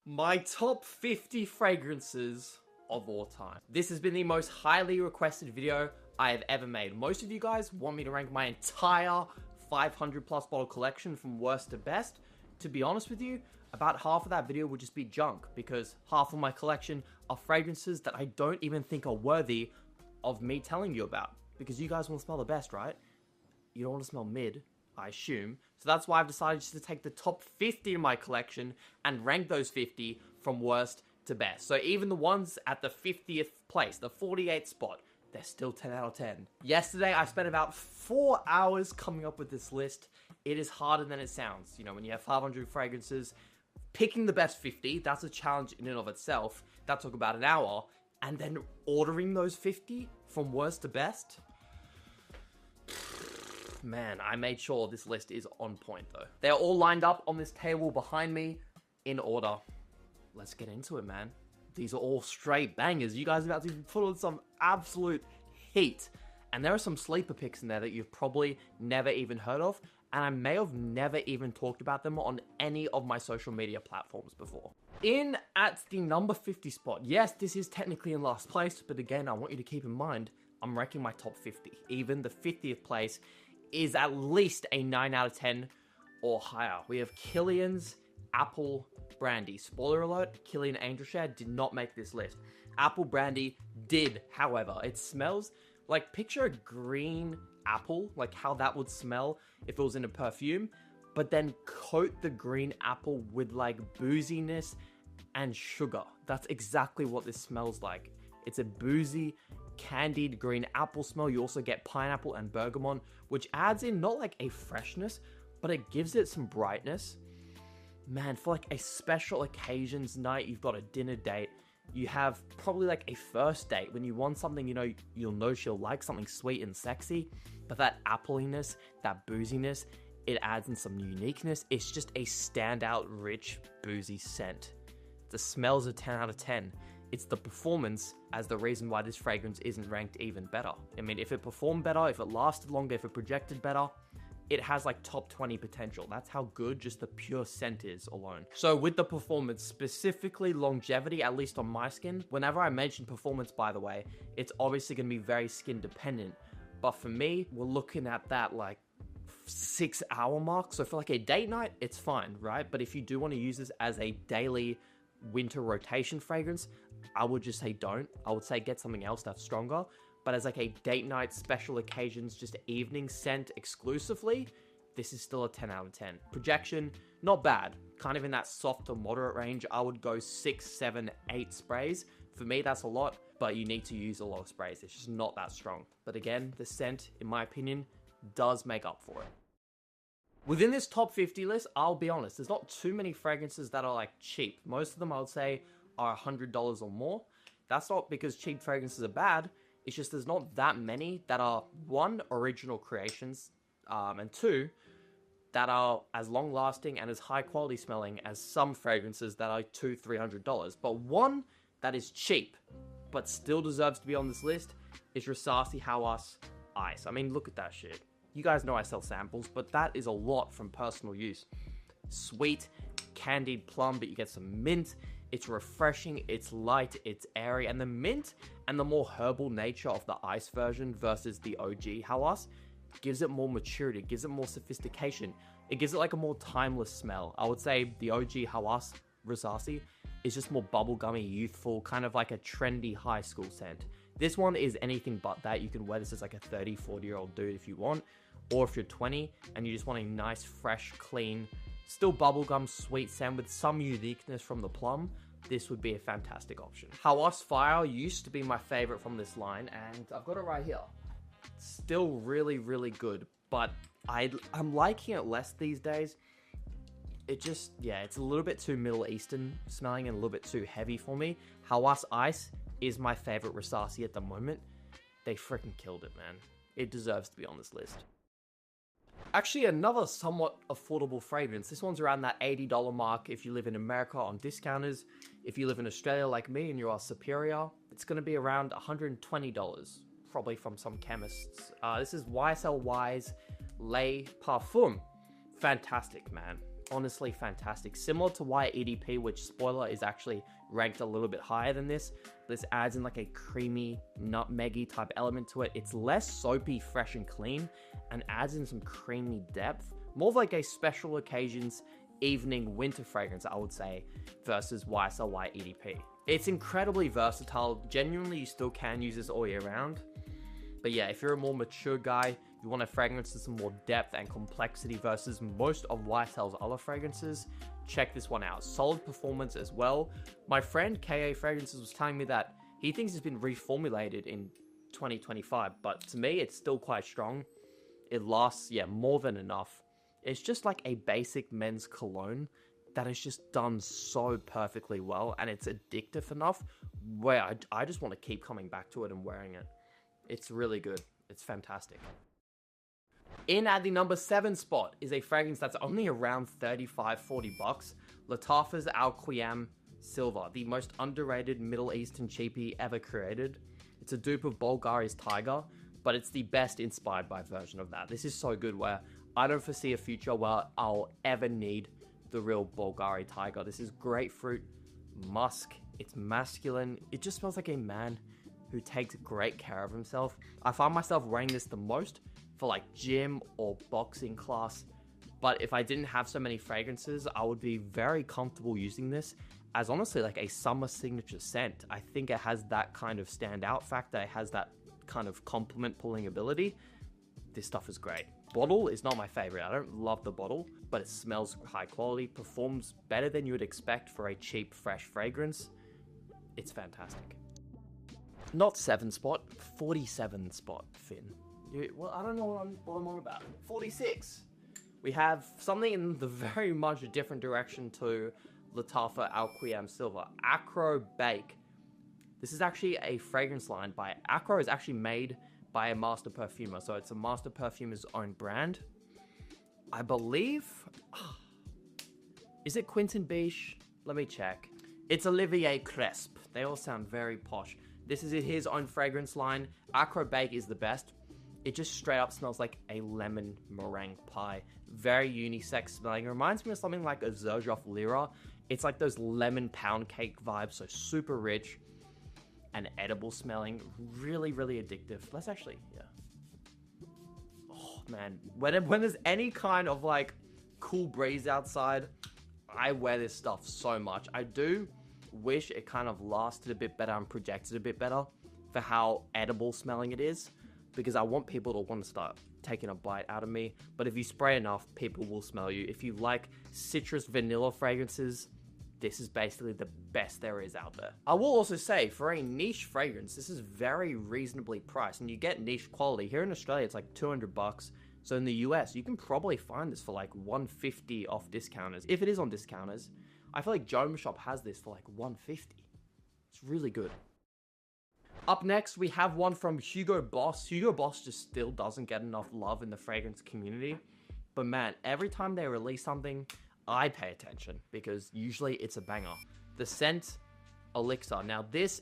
My top 50 fragrances of all time. This has been the most highly requested video I have ever made. Most of you guys want me to rank my entire 500 plus bottle collection from worst to best. To be honest with you, about half of that video would just be junk because half of my collection are fragrances that I don't even think are worthy of me telling you about. Because you guys want to smell the best, right? You don't want to smell mid, I assume. So that's why I've decided just to take the top 50 in my collection and rank those 50 from worst to best. So even the ones at the 50th place, the 48th spot, they're still 10 out of 10. Yesterday, I spent about 4 hours coming up with this list. It is harder than it sounds. You know, when you have 500 fragrances, picking the best 50, that's a challenge in and of itself. That took about an hour. And then ordering those 50 from worst to best. Man, I made sure this list is on point though. They're all lined up on this table behind me in order. Let's get into it, man. These are all straight bangers. You guys are about to put on some absolute heat. And there are some sleeper picks in there that you've probably never even heard of. And I may have never even talked about them on any of my social media platforms before. In at the number 50 spot. Yes, this is technically in last place, but again, I want you to keep in mind, I'm ranking my top 50. Even the 50th place is at least a 9 out of 10 or higher. We have Kilian's Apple Brandy. Spoiler alert, Kilian Angelshare did not make this list. Apple Brandy did, however. It smells like, picture a green apple, like how that would smell if it was in a perfume, but then coat the green apple with like booziness and sugar. That's exactly what this smells like. It's a boozy, candied green apple smell. You also get pineapple and bergamot, which adds in not like a freshness, but it gives it some brightness. Man, for like a special occasions night, you've got a dinner date, you have probably like a first date when you want something, you know, you'll know she'll like something sweet and sexy, but that appliness, that booziness, it adds in some uniqueness. It's just a standout, rich, boozy scent. The smells are 10 out of 10. It's the performance as the reason why this fragrance isn't ranked even better. I mean, if it performed better, if it lasted longer, if it projected better, it has like top 20 potential. That's how good just the pure scent is alone. So with the performance, specifically longevity, at least on my skin, whenever I mention performance, by the way, it's obviously going to be very skin dependent. But for me, we're looking at that like 6 hour mark. So for like a date night, it's fine, right? But if you do want to use this as a daily winter rotation fragrance, I would just say don't. I would say get something else that's stronger. But as like a date night, special occasions, just evening scent exclusively, this is still a 10 out of 10. Projection, not bad. Kind of in that soft to moderate range. I would go 6, 7, 8 sprays. For me, that's a lot, but you need to use a lot of sprays. It's just not that strong. But again, the scent, in my opinion, does make up for it. Within this top 50 list, I'll be honest, there's not too many fragrances that are like cheap. Most of them I would say are $100 or more. That's not because cheap fragrances are bad. It's just there's not that many that are, one, original creations, and two, that are as long-lasting and as high-quality smelling as some fragrances that are $200, $300. But one that is cheap, but still deserves to be on this list, is Rasasi Hawas Ice. I mean, look at that shit. You guys know I sell samples, but that is a lot from personal use. Sweet, candied plum, but you get some mint. It's refreshing, it's light, it's airy, and the mint and the more herbal nature of the ice version versus the OG Hawas gives it more maturity, gives it more sophistication. It gives it like a more timeless smell. I would say the OG Hawas Rasasi is just more bubblegummy, youthful, kind of like a trendy high school scent. This one is anything but that. You can wear this as like a 30, 40-year-old dude if you want, or if you're 20 and you just want a nice, fresh, clean, still bubblegum sweet scent with some uniqueness from the plum, this would be a fantastic option. Hawas Fire used to be my favorite from this line, and I've got it right here. Still really, really good, but I'm liking it less these days. It just, yeah, it's a little bit too Middle Eastern smelling and a little bit too heavy for me. Hawas Ice is my favorite Rasasi at the moment. They freaking killed it, man. It deserves to be on this list. Actually, another somewhat affordable fragrance. This one's around that $80 mark if you live in America on discounters. If you live in Australia like me and you are superior, it's going to be around $120, probably from some chemists. This is YSL Wise Lait Parfum. Fantastic, man. honestly fantastic. Similar to White EDP, which, spoiler, is actually ranked a little bit higher than this. This adds in like a creamy, nutmeggy type element to it. It's less soapy, fresh and clean, and adds in some creamy depth. More of like a special occasions, evening, winter fragrance, I would say, versus YSL White EDP. It's incredibly versatile. Genuinely, you still can use this all year round. But yeah, if you're a more mature guy, you want a fragrance with some more depth and complexity versus most of YSL's other fragrances, check this one out. Solid performance as well. My friend KA Fragrances was telling me that he thinks it's been reformulated in 2025, but to me, it's still quite strong. It lasts, yeah, more than enough. It's just like a basic men's cologne that is just done so perfectly well, and it's addictive enough where I just want to keep coming back to it and wearing it. It's really good. It's fantastic. In at the number 7 spot is a fragrance that's only around $35-40. Lattafa's Al Qiyam Silver, the most underrated Middle Eastern cheapie ever created. It's a dupe of Bulgari's Tiger, but it's the best inspired by version of that. This is so good where I don't foresee a future where I'll ever need the real Bulgari Tiger. This is grapefruit, musk, it's masculine. It just smells like a man who takes great care of himself. I find myself wearing this the most for like gym or boxing class, but if I didn't have so many fragrances, I would be very comfortable using this as honestly like a summer signature scent. I think it has that kind of standout factor. It has that kind of compliment pulling ability. This stuff is great. Bottle is not my favorite. I don't love the bottle, but it smells high quality, performs better than you would expect for a cheap, fresh fragrance. It's fantastic. Not 7 spot, 47 spot, Finn. Well, I don't know what I'm on about. 46. We have something in the very much different direction to Lattafa Al Qiyam Silver. Acro Bake. This is actually a fragrance line by Acro. Is actually made by a master perfumer, so it's a master perfumer's own brand. I believe. Is it Quentin Biche? Let me check. It's Olivier Cresp. They all sound very posh. This is his own fragrance line. Acro Bake is the best. It just straight up smells like a lemon meringue pie. Very unisex smelling. It reminds me of something like a Xerjoff Lyra. It's like those lemon pound cake vibes, so super rich and edible smelling. Really, really addictive. Let's actually, yeah. Oh man, when there's any kind of like cool breeze outside, I wear this stuff so much. I do wish it kind of lasted a bit better and projected a bit better for how edible smelling it is, because I want people to want to start taking a bite out of me. But if you spray enough, people will smell you. If you like citrus vanilla fragrances, this is basically the best there is out there. I will also say, for a niche fragrance, this is very reasonably priced, and you get niche quality. Here in Australia, it's like $200. So in the US, you can probably find this for like $150 off discounters. If it is on discounters, I feel like Joma Shop has this for like $150. It's really good. Up next, we have one from Hugo Boss. Hugo Boss just still doesn't get enough love in the fragrance community. But man, every time they release something, I pay attention because usually it's a banger. The scent Elixir. Now this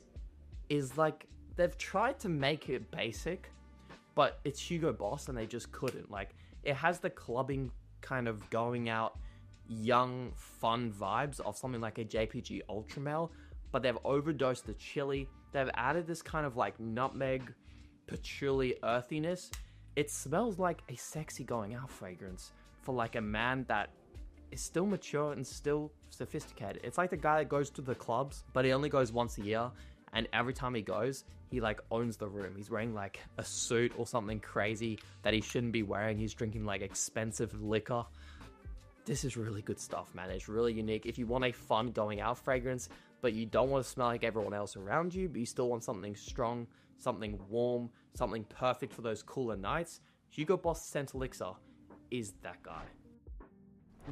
is like, they've tried to make it basic, but it's Hugo Boss and they just couldn't. Like, it has the clubbing kind of going out, young, fun vibes of something like a JPG Ultramel, but they've overdosed the chili. They've added this kind of like nutmeg, patchouli earthiness. It smells like a sexy going out fragrance for like a man that is still mature and still sophisticated. It's like the guy that goes to the clubs, but he only goes once a year, and every time he goes, he like owns the room. He's wearing like a suit or something crazy that he shouldn't be wearing. He's drinking like expensive liquor. This is really good stuff, man. It's really unique. If you want a fun going out fragrance, but you don't want to smell like everyone else around you, but you still want something strong, something warm, something perfect for those cooler nights, Hugo Boss Scent Elixir is that guy.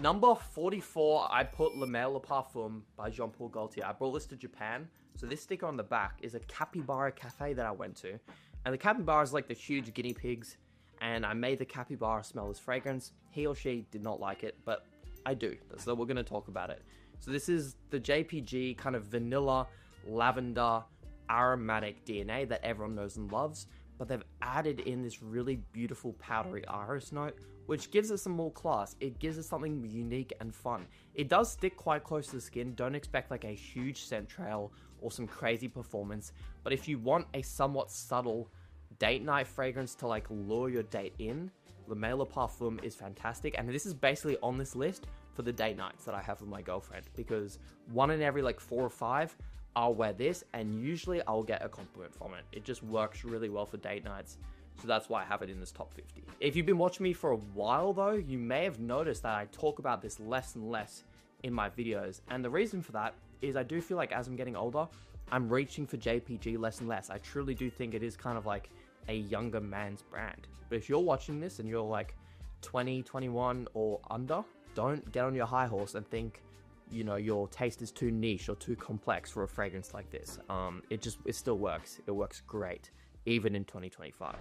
Number 44, I put Le Mail Le Parfum by Jean Paul Gaultier. I brought this to Japan. So this sticker on the back is a capybara cafe that I went to. And the capybara is like the huge guinea pigs. And I made the capybara smell this fragrance. He or she did not like it, but I do. So we're going to talk about it. So this is the JPG kind of vanilla, lavender, aromatic DNA that everyone knows and loves. but they've added in this really beautiful powdery iris note, which gives it some more class. It gives it something unique and fun. It does stick quite close to the skin. Don't expect like a huge scent trail or some crazy performance, but if you want a somewhat subtle date night fragrance to like lure your date in, Le Male Parfum is fantastic. And this is basically on this list for the date nights that I have with my girlfriend, because one in every like 4 or 5 I'll wear this, and usually I'll get a compliment from it. It just works really well for date nights, so that's why I have it in this top 50. If you've been watching me for a while though, you may have noticed that I talk about this less and less in my videos, and the reason for that is I do feel like as I'm getting older, I'm reaching for JPG less and less. I truly do think it is kind of like a younger man's brand. But if you're watching this and you're like 20, 21 or under, don't get on your high horse and think, you know, your taste is too niche or too complex for a fragrance like this. It still works. It works great, even in 2025.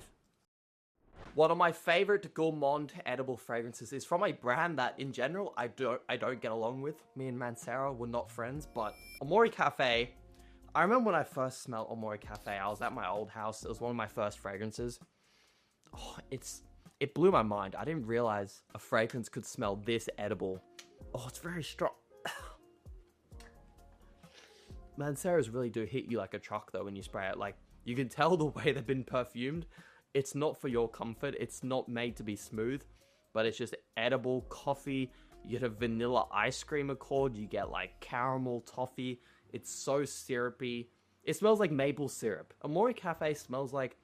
One of my favorite gourmand edible fragrances is from a brand that in general I don't get along with. Me and Mancera were not friends, but Amore Cafe. I remember when I first smelled Amore Cafe, I was at my old house. It was one of my first fragrances. Oh, it blew my mind. I didn't realize a fragrance could smell this edible. Oh, it's very strong. Manceras really do hit you like a truck though when you spray it. Like, you can tell the way they've been perfumed. It's not for your comfort. It's not made to be smooth, but it's just edible coffee. You get a vanilla ice cream accord. You get like caramel toffee. It's so syrupy. It smells like maple syrup. Amore Cafe smells like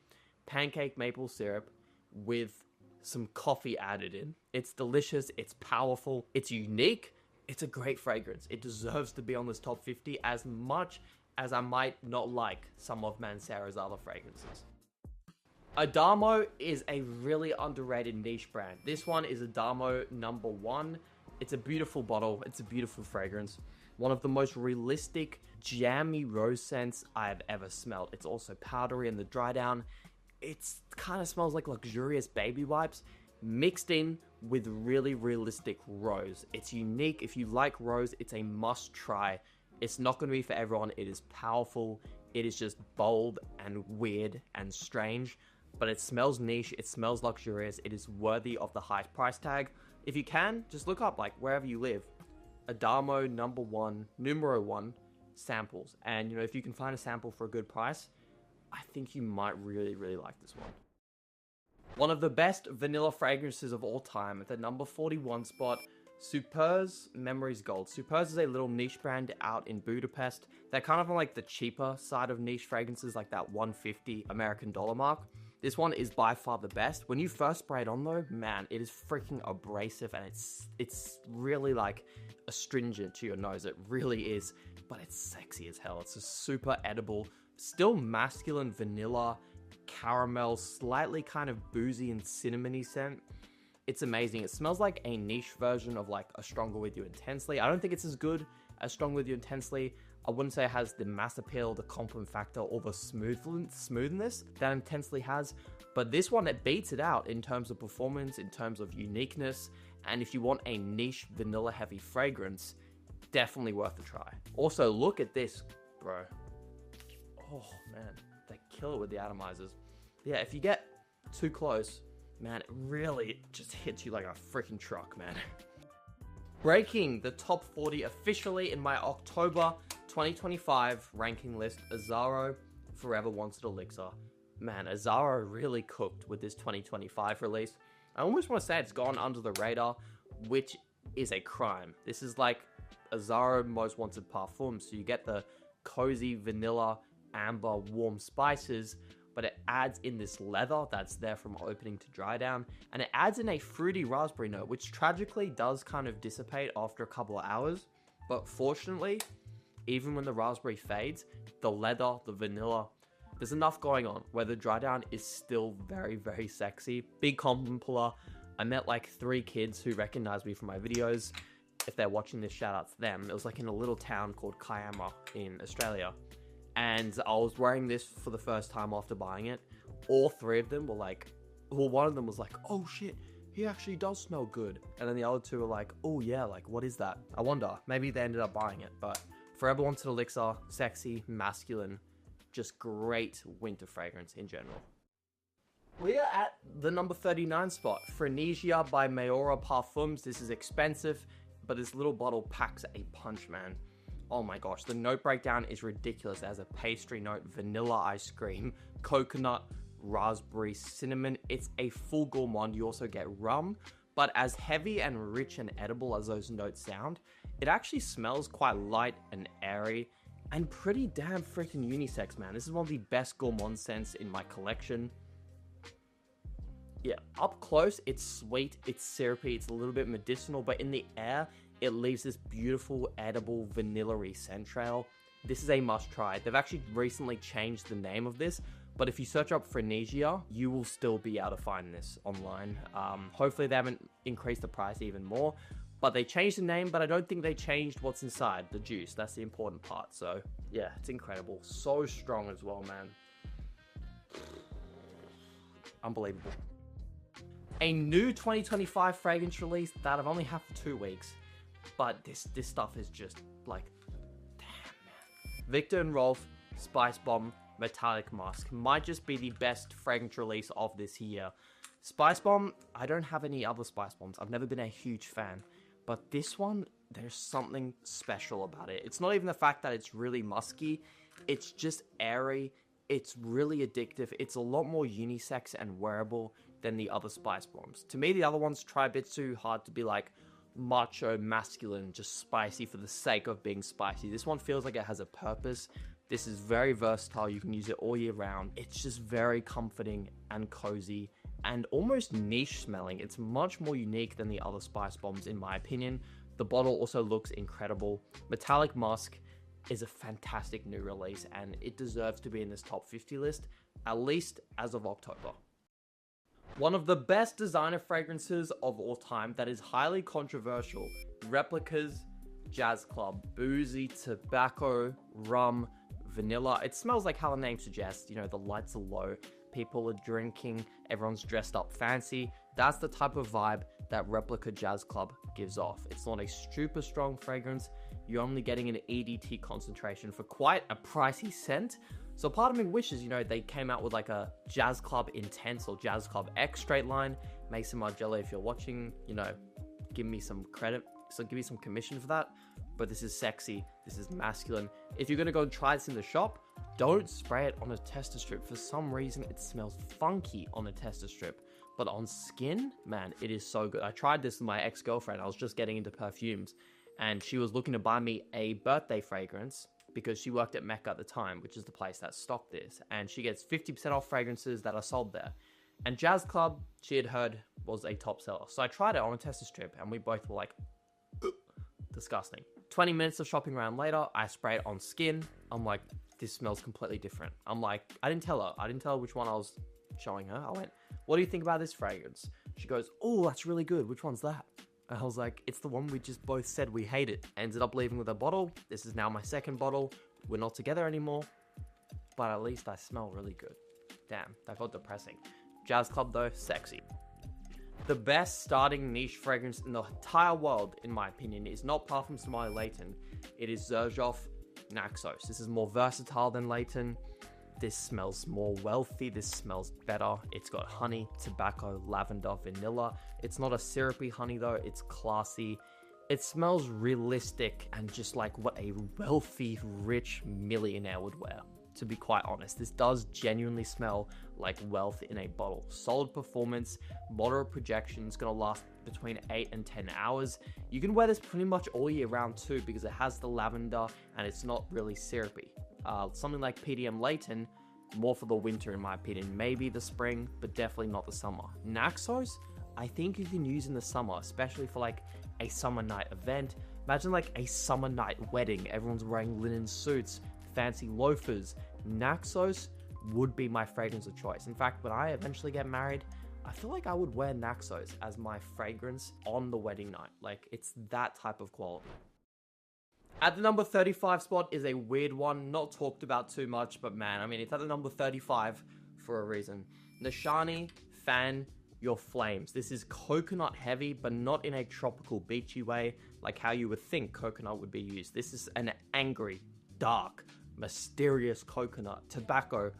pancake maple syrup with some coffee added in. It's delicious. It's powerful. It's unique. It's a great fragrance. It deserves to be on this top 50 as much as I might not like some of Mancera's other fragrances. Adamo is a really underrated niche brand. This one is Adamo number 1. It's a beautiful bottle. It's a beautiful fragrance. One of the most realistic, jammy rose scents I have ever smelled. It's also powdery in the dry down. It kind of smells like luxurious baby wipes mixed in with really realistic rose. It's unique. If you like rose, it's a must try. It's not going to be for everyone. It is powerful. It is just bold and weird and strange, but it smells niche. It smells luxurious. It is worthy of the high price tag. If you can, just look up like wherever you live, Adamo numero 1 samples. And you know, if you can find a sample for a good price, I think you might really like this one. One of the best vanilla fragrances of all time at the number 41 spot, Super's Memories Gold. Super's is a little niche brand out in Budapest. They're kind of on like the cheaper side of niche fragrances, like that $150 American dollar mark. This one is by far the best. When you first spray it on though, man, it is freaking abrasive, and it's really like astringent to your nose. It really is, but it's sexy as hell. It's a super edible, still masculine vanilla, caramel, slightly kind of boozy and cinnamony scent. It's amazing. It smells like a niche version of like a Stronger With You Intensely. I don't think it's as good as Stronger With You Intensely. I wouldn't say it has the mass appeal, the compliment factor, or the smoothness that Intensely has, but this one, it beats it out in terms of performance, in terms of uniqueness, and if you want a niche vanilla heavy fragrance, definitely worth a try. Also, look at this, bro. Oh man, they kill it with the atomizers. Yeah, if you get too close, man, it really just hits you like a freaking truck, man. Breaking the top 40 officially in my October 2025 ranking list, Azzaro Forever Wanted Elixir. Man, Azzaro really cooked with this 2025 release. I almost want to say it's gone under the radar, which is a crime. This is like Azzaro Most Wanted Parfum, so you get the cozy vanilla, amber, warm spices, but it adds in this leather that's there from opening to dry down, and it adds in a fruity raspberry note, which tragically does kind of dissipate after a couple of hours, but fortunately, even when the raspberry fades, the leather, the vanilla, there's enough going on where the dry down is still very sexy. Big compliment puller. I met like 3 kids who recognized me from my videos. If they're watching this, shout out to them. It was like in a little town called Kiama in Australia. And I was wearing this for the first time after buying it. All 3 of them were like, well, one of them was like, oh shit, he actually does smell good. And then the other 2 were like, oh yeah, like what is that? I wonder, maybe they ended up buying it. But Forever Wanted Elixir, sexy, masculine, just great winter fragrance in general. We are at the number 39 spot, Phrenesia by Aurora Parfums. This is expensive, but this little bottle packs a punch, man. Oh my gosh, the note breakdown is ridiculous. It has a pastry note, vanilla ice cream, coconut, raspberry, cinnamon. It's a full gourmand. You also get rum, but as heavy and rich and edible as those notes sound, it actually smells quite light and airy and pretty damn freaking unisex, man. This is one of the best gourmand scents in my collection. Yeah, up close, it's sweet, it's syrupy, it's a little bit medicinal, but in the air, it leaves this beautiful, edible, vanilla-y scent trail. This is a must try. They've actually recently changed the name of this, but if you search up Phrenesia, you will still be able to find this online. Hopefully they haven't increased the price even more, but they changed the name, but I don't think they changed what's inside, the juice. That's the important part. So yeah, it's incredible. So strong as well, man. Unbelievable. A new 2025 fragrance release that I've only had for 2 weeks, but this stuff is just like, damn, man. Victor and Rolf Spice Bomb Metallic Musk might just be the best fragrance release of this year. Spice Bomb, I don't have any other Spice Bombs. I've never been a huge fan, but this one, there's something special about it. It's not even the fact that it's really musky, it's just airy, it's really addictive, it's a lot more unisex and wearable than the other Spice Bombs. To me, the other ones try a bit too hard to be like macho, masculine, just spicy for the sake of being spicy. This one feels like it has a purpose. This is very versatile. You can use it all year round. It's just very comforting and cozy and almost niche smelling. It's much more unique than the other Spice Bombs in my opinion. The bottle also looks incredible. Metallic Musk is a fantastic new release and it deserves to be in this top 50 list, at least as of October. One of the best designer fragrances of all time that is highly controversial, Replica's Jazz Club. Boozy, tobacco, rum, vanilla. It smells like how the name suggests, you know, the lights are low, people are drinking, everyone's dressed up fancy. That's the type of vibe that Replica Jazz Club gives off. It's not a super strong fragrance. You're only getting an EDT concentration for quite a pricey scent. So part of me wishes, you know, they came out with like a Jazz Club Intense or Jazz Club X straight line. Mason Margiela, if you're watching, you know, give me some credit. So give me some commission for that. But this is sexy. This is masculine. If you're going to go and try this in the shop, don't spray it on a tester strip. For some reason, it smells funky on a tester strip. But on skin, man, it is so good. I tried this with my ex-girlfriend. I was just getting into perfumes. And she was looking to buy me a birthday fragrance because she worked at Mecca at the time, which is the place that stocked this. And she gets 50% off fragrances that are sold there. And Jazz Club, she had heard, was a top seller. So I tried it on a tester strip and we both were like, ugh, disgusting. 20 minutes of shopping around later, I spray it on skin. I'm like, this smells completely different. I'm like, I didn't tell her which one I was showing her. I went, what do you think about this fragrance? She goes, oh, that's really good. Which one's that? And I was like, it's the one we just both said we hated. I ended up leaving with a bottle. This is now my second bottle. We're not together anymore, but at least I smell really good. Damn, that got depressing. Jazz Club though, sexy. The best starting niche fragrance in the entire world, in my opinion, is not Parfums de Marly Layton. It is Xerjoff Naxos. This is more versatile than Layton. This smells more wealthy. This smells better. It's got honey, tobacco, lavender, vanilla. It's not a syrupy honey though. It's classy. It smells realistic and just like what a wealthy, rich millionaire would wear. To be quite honest, this does genuinely smell like wealth in a bottle. Solid performance, moderate projection. It's going to last between 8 and 10 hours. You can wear this pretty much all year round too because it has the lavender and it's not really syrupy. Something like PDM Layton, more for the winter in my opinion. Maybe the spring, but definitely not the summer. Naxos, I think you can use in the summer, especially for like a summer night event. Imagine like a summer night wedding. Everyone's wearing linen suits, fancy loafers. Naxos would be my fragrance of choice. In fact, when I eventually get married, I feel like I would wear Naxos as my fragrance on the wedding night. Like, it's that type of quality. At the number 35 spot is a weird one, not talked about too much, but man, I mean, it's at the number 35 for a reason. Nishani Fan Your Flames. This is coconut heavy, but not in a tropical beachy way, like how you would think coconut would be used. This is an angry, dark, mysterious coconut, tobacco,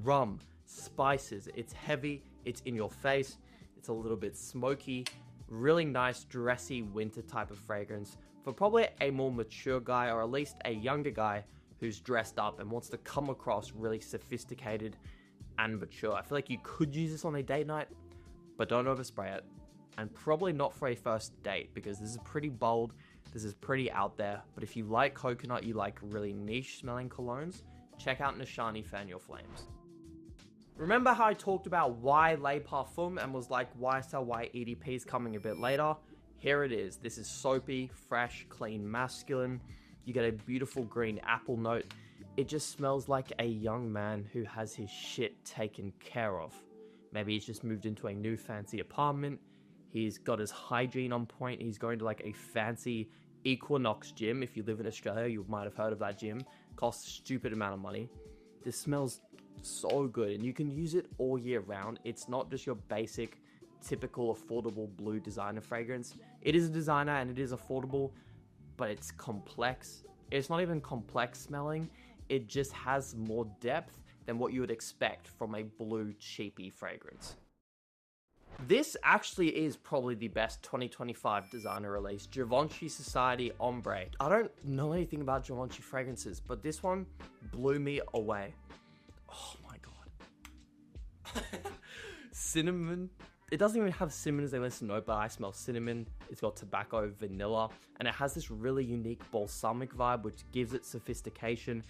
rum, spices. It's heavy, It's in your face. It's a little bit smoky. Really nice, dressy winter type of fragrance for probably a more mature guy, or at least a younger guy who's dressed up and wants to come across really sophisticated and mature. I feel like you could use this on a date night, but don't overspray it. And probably not for a first date, because this is pretty bold, this is pretty out there. But if you like coconut, you like really niche smelling colognes, check out Nishani Fan Your Flames. Remember how I talked about why Les Parfums and was like, why sell why EDP is coming a bit later? Here it is. This is soapy, fresh, clean, masculine. You get a beautiful green apple note. It just smells like a young man who has his shit taken care of. Maybe he's just moved into a new fancy apartment. He's got his hygiene on point. He's going to like a fancy Equinox gym. If you live in Australia, you might have heard of that gym. Costs a stupid amount of money. This smells so good, and you can use it all year round. It's not just your basic, typical, affordable blue designer fragrance. It is a designer and it is affordable, but it's complex. It's not even complex smelling. It just has more depth than what you would expect from a blue cheapy fragrance. This actually is probably the best 2025 designer release, Givenchy Society Ombre. I don't know anything about Givenchy fragrances, but this one blew me away. Oh my god. Cinnamon. It doesn't even have cinnamon as a list note, but I smell cinnamon. It's got tobacco, vanilla, and it has this really unique balsamic vibe, which gives it sophistication.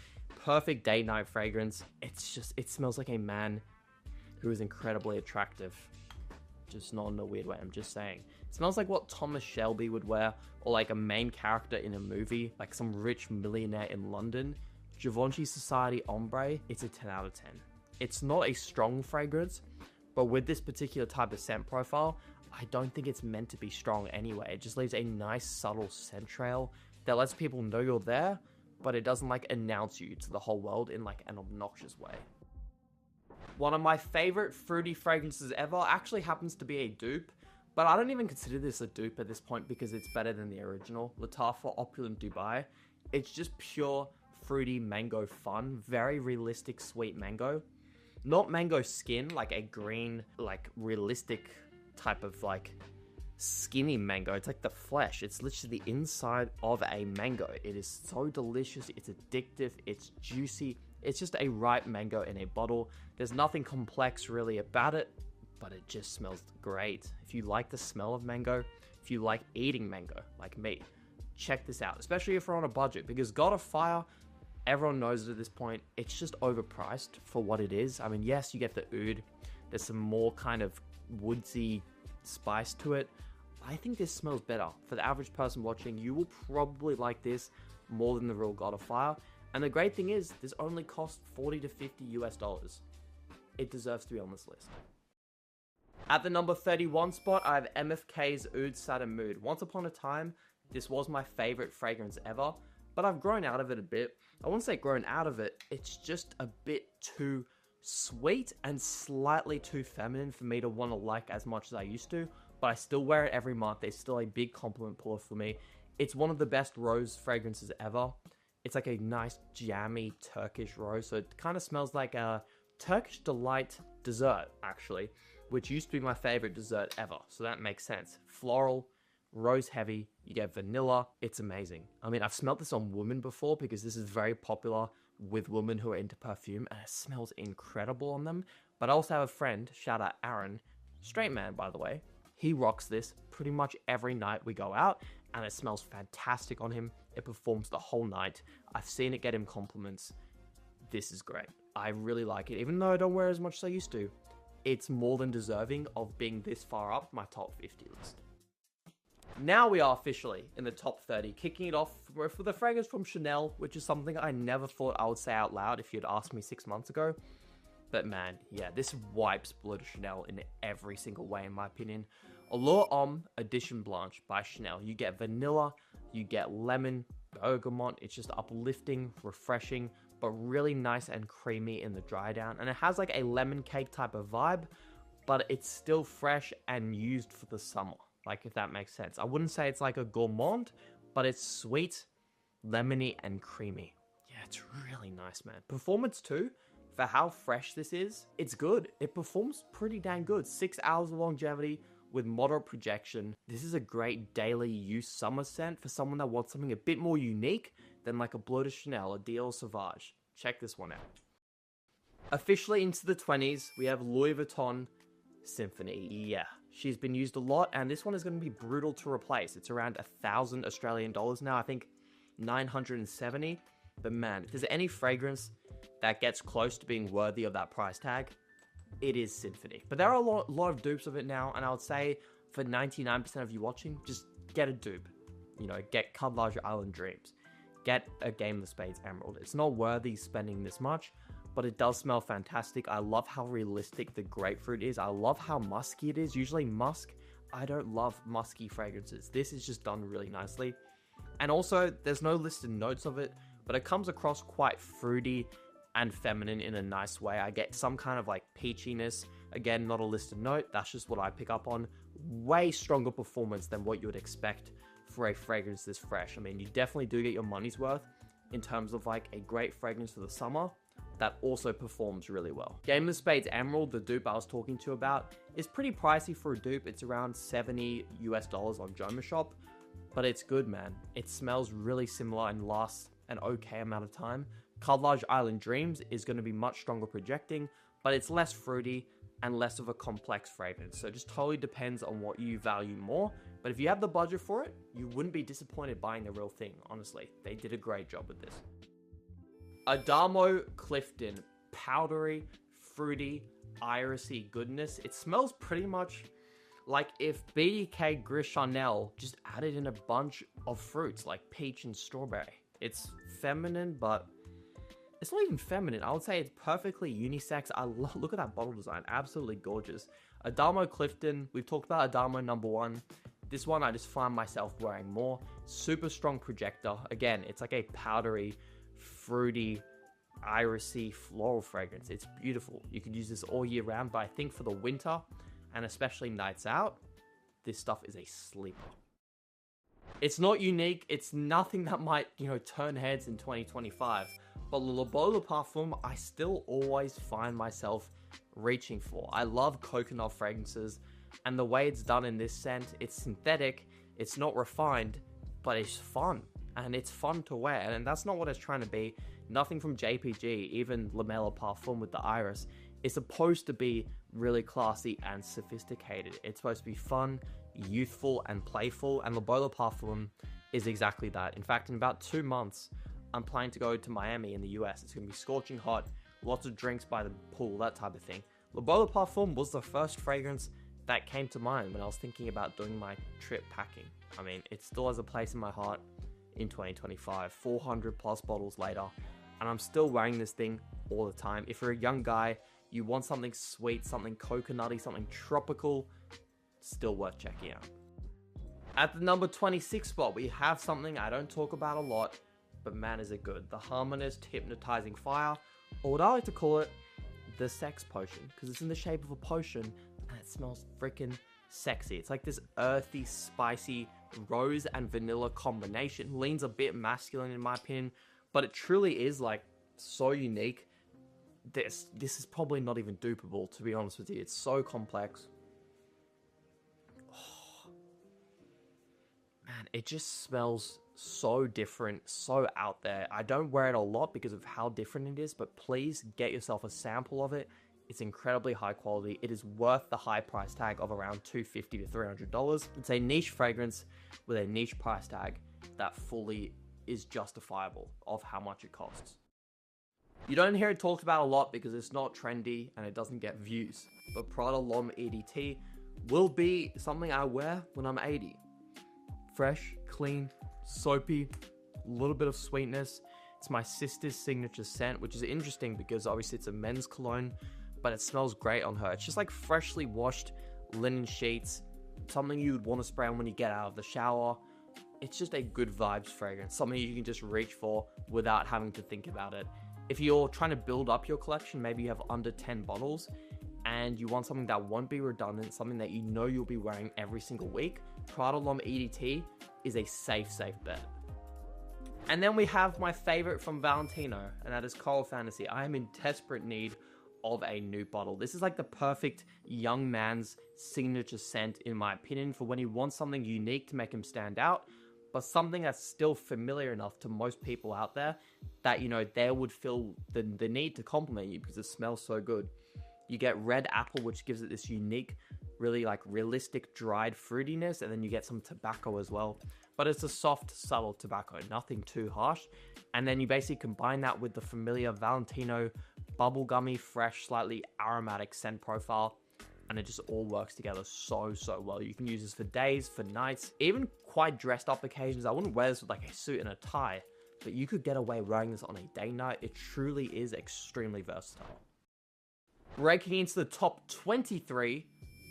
Perfect date night fragrance. It smells like a man who is incredibly attractive. Just not in a weird way, I'm just saying. It smells like what Thomas Shelby would wear, or like a main character in a movie, like some rich millionaire in London. Givenchy Society Ombre, it's a 10 out of 10. It's not a strong fragrance, but with this particular type of scent profile, I don't think it's meant to be strong anyway. It just leaves a nice subtle scent trail that lets people know you're there, but it doesn't like announce you to the whole world in like an obnoxious way. One of my favorite fruity fragrances ever actually happens to be a dupe, but I don't even consider this a dupe at this point because it's better than the original, Lattafa Opulent Dubai. It's just pure fruity mango fun, very realistic sweet mango. Not mango skin, like a green, like realistic type of like skinny mango. It's like the flesh. It's literally the inside of a mango. It is so delicious. It's addictive. It's juicy. It's just a ripe mango in a bottle. There's nothing complex really about it, but it just smells great. If you like the smell of mango, if you like eating mango, like me, check this out, especially if you're on a budget, because God of Fire, everyone knows it at this point, it's just overpriced for what it is. I mean, yes, you get the oud. There's some more kind of woodsy spice to it. I think this smells better. For the average person watching, you will probably like this more than the real God of Fire. And the great thing is, this only costs $40 to $50 US. It deserves to be on this list. At the number 31 spot, I have MFK's Oud Satin Mood. Once upon a time, this was my favorite fragrance ever, but I've grown out of it a bit. I wouldn't say grown out of it, it's just a bit too sweet and slightly too feminine for me to want to like as much as I used to, but I still wear it every month. It's still a big compliment puller for me. It's one of the best rose fragrances ever. It's like a nice jammy Turkish rose, so it kind of smells like a Turkish delight dessert, actually, which used to be my favorite dessert ever, so that makes sense. Floral, rose heavy, you get vanilla, it's amazing. I mean, I've smelled this on women before because this is very popular with women who are into perfume, and it smells incredible on them. But I also have a friend, shout out Aaron, straight man by the way, he rocks this pretty much every night we go out, and it smells fantastic on him. It performs the whole night. I've seen it get him compliments. This is great. I really like it, even though I don't wear as much as I used to. It's more than deserving of being this far up my top 50 list. Now we are officially in the top 30, kicking it off with the fragrance from Chanel, which is something I never thought I would say out loud if you'd asked me 6 months ago. But man, yeah, this wipes Bleu de Chanel in every single way in my opinion. Allure Homme Edition Blanche by Chanel. You get vanilla, you get lemon, bergamot. It's just uplifting, refreshing, but really nice and creamy in the dry down. And it has like a lemon cake type of vibe, but it's still fresh and used for the summer. Like, if that makes sense. I wouldn't say it's like a gourmand, but it's sweet, lemony, and creamy. Yeah, it's really nice, man. Performance too, For how fresh this is, it's good. It performs pretty dang good. 6 hours of longevity with moderate projection. This is a great daily use summer scent for someone that wants something a bit more unique than like a Bleu de Chanel or Dior Sauvage. Check this one out. Officially into the 20s, we have Louis Vuitton Symphony. Yeah, she's been used a lot, and this one is going to be brutal to replace. It's around 1,000 Australian dollars now, I think 970. But man, if there's any fragrance that gets close to being worthy of that price tag, it is Symphony. But there are a lot of dupes of it now, and I would say for 99% of you watching, just get a dupe. You know, get Cutlarge Island Dreams. Get a Game of Spades Emerald. It's not worthy spending this much, but it does smell fantastic. I love how realistic the grapefruit is. I love how musky it is. Usually musk, I don't love musky fragrances. This is just done really nicely. And also, there's no listed notes of it, but it comes across quite fruity and feminine in a nice way. I get some kind of like peachiness. Again, not a listed note. That's just what I pick up on. Way stronger performance than what you would expect for a fragrance this fresh. I mean, you definitely do get your money's worth in terms of like a great fragrance for the summer that also performs really well. Game of Spades Emerald, the dupe I was talking to you about, is pretty pricey for a dupe. It's around $70 US on Joma Shop, but it's good, man. It smells really similar and lasts an okay amount of time. Cutlarge Island Dreams is going to be much stronger projecting, but it's less fruity and less of a complex fragrance. So it just totally depends on what you value more. But if you have the budget for it, you wouldn't be disappointed buying the real thing, honestly. They did a great job with this. Adamo Clifton, powdery, fruity, irisy goodness. It smells pretty much like if BDK Gris Chanel just added in a bunch of fruits like peach and strawberry. It's feminine, but it's not even feminine. I would say it's perfectly unisex. Look at that bottle design. Absolutely gorgeous. Adamo Clifton. We've talked about Adamo #1. This one I just find myself wearing more. Super strong projector. Again, it's like a powdery, fruity, irisy, floral fragrance. It's beautiful. You could use this all year round, but I think for the winter, and especially nights out, this stuff is a sleeper. It's not unique. It's nothing that might, turn heads in 2025. But Le Beau Le Parfum, I still always find myself reaching for. I love coconut fragrances, and the way it's done in this scent, it's synthetic, it's not refined, but it's fun. And it's fun to wear, and that's not what it's trying to be. Nothing from JPG, even Le Beau Le Parfum with the iris, is supposed to be really classy and sophisticated. It's supposed to be fun, youthful, and playful, and Le Beau Le Parfum is exactly that. In fact, in about 2 months, I'm planning to go to Miami in the US. It's going to be scorching hot, lots of drinks by the pool, that type of thing. Le Beau Le Parfum was the first fragrance that came to mind when I was thinking about doing my trip packing. I mean, it still has a place in my heart in 2025, 400 plus bottles later, and I'm still wearing this thing all the time. If you're a young guy, you want something sweet, something coconutty, something tropical, still worth checking out. At the number 26 spot, we have something I don't talk about a lot, but man is it good. The Harmonist Hypnotizing Fire, or what I like to call it, the sex potion, because it's in the shape of a potion, and it smells freaking sexy. It's like this earthy, spicy, rose and vanilla combination. Leans a bit masculine in my opinion, but it truly is like so unique. This is probably not even dupeable, to be honest with you. It's so complex. Oh, man, it just smells so different, so out there. I don't wear it a lot because of how different it is, but please get yourself a sample of it. It's incredibly high quality. It is worth the high price tag of around $250 to $300. It's a niche fragrance with a niche price tag that fully is justifiable of how much it costs. You don't hear it talked about a lot because it's not trendy and it doesn't get views, but Prada L'Homme EDT will be something I wear when I'm 80. Fresh, clean, soapy, a little bit of sweetness. It's my sister's signature scent, which is interesting because obviously it's a men's cologne, but it smells great on her. It's just like freshly washed linen sheets, something you would want to spray on when you get out of the shower. It's just a good vibes fragrance, something you can just reach for without having to think about it. If you're trying to build up your collection, maybe you have under 10 bottles and you want something that won't be redundant, something that you know you'll be wearing every single week, Prada L'Homme EDT is a safe bet. And then we have my favorite from Valentino, and that is Coral Fantasy. I am in desperate need of a new bottle. This is like the perfect young man's signature scent, in my opinion, for when he wants something unique to make him stand out, but something that's still familiar enough to most people out there that, you know, they would feel the need to compliment you because it smells so good. You get red apple, which gives it this unique, really like realistic dried fruitiness, and then you get some tobacco as well. But it's a soft, subtle tobacco, nothing too harsh. And then you basically combine that with the familiar Valentino bubblegummy, fresh, slightly aromatic scent profile, and it just all works together so well. You can use this for days, for nights, even quite dressed up occasions. I wouldn't wear this with like a suit and a tie, but you could get away wearing this on a day night. It truly is extremely versatile. Breaking into the top 23,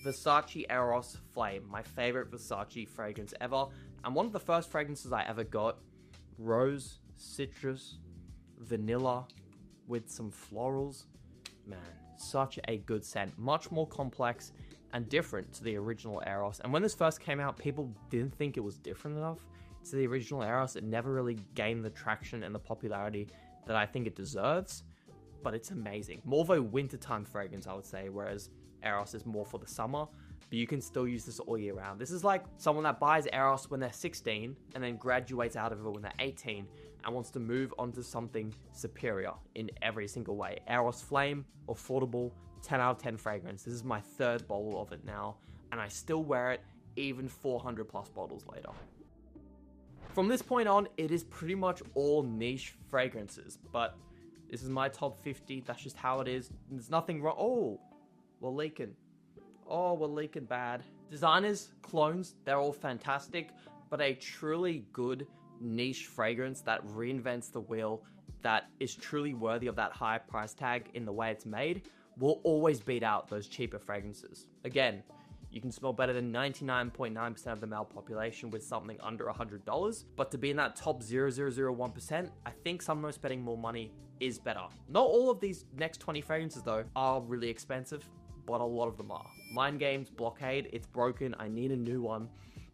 Versace Eros Flame, my favorite Versace fragrance ever, and one of the first fragrances I ever got. Rose, citrus, vanilla with some florals. Man, such a good scent. Much more complex and different to the original Eros. And when this first came out, people didn't think it was different enough to the original Eros. It never really gained the traction and the popularity that I think it deserves, but it's amazing. More of a wintertime fragrance, I would say, whereas Eros is more for the summer, but you can still use this all year round. This is like someone that buys Eros when they're 16 and then graduates out of it when they're 18 and wants to move on to something superior in every single way. Eros Flame, affordable, 10 out of 10 fragrance. This is my third bottle of it now, and I still wear it even 400 plus bottles later. From this point on, it is pretty much all niche fragrances, but this is my top 50. That's just how it is. There's nothing wrong. Oh, we're leaking. Oh, we're leaking bad. Designers, clones, they're all fantastic, but a truly good niche fragrance that reinvents the wheel, that is truly worthy of that high price tag in the way it's made, will always beat out those cheaper fragrances. Again, you can smell better than 99.9% of the male population with something under $100, but to be in that top 0.001%, I think someone spending more money is better. Not all of these next 20 fragrances though are really expensive, but a lot of them are. Mind Games Blockade, it's broken, I need a new one,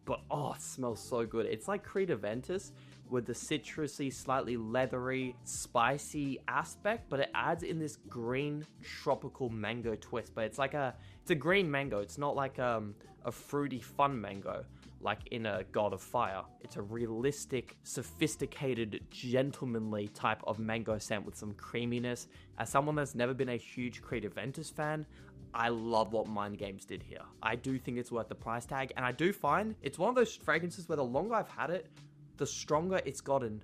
but oh, it smells so good. It's like Creed Aventus with the citrusy, slightly leathery, spicy aspect, but it adds in this green tropical mango twist. But it's a green mango. It's not like a fruity fun mango like in a God of Fire. It's a realistic, sophisticated, gentlemanly type of mango scent with some creaminess. As someone that's never been a huge Creed Aventus fan, I love what Mind Games did here. I do think it's worth the price tag, and I do find it's one of those fragrances where the longer I've had it, the stronger it's gotten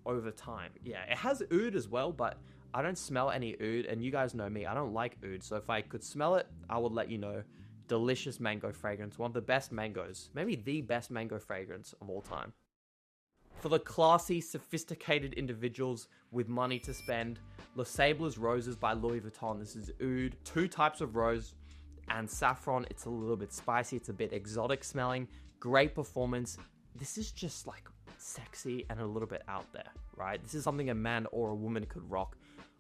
over time. Yeah, it has oud as well, but I don't smell any oud, and you guys know me, I don't like oud, so if I could smell it, I would let you know. Delicious mango fragrance, one of the best mangoes, maybe the best mango fragrance of all time. For the classy, sophisticated individuals with money to spend, Le Sable's Roses by Louis Vuitton. This is oud, 2 types of rose and saffron. It's a little bit spicy, it's a bit exotic smelling, great performance. This is just like sexy and a little bit out there, right? This is something a man or a woman could rock.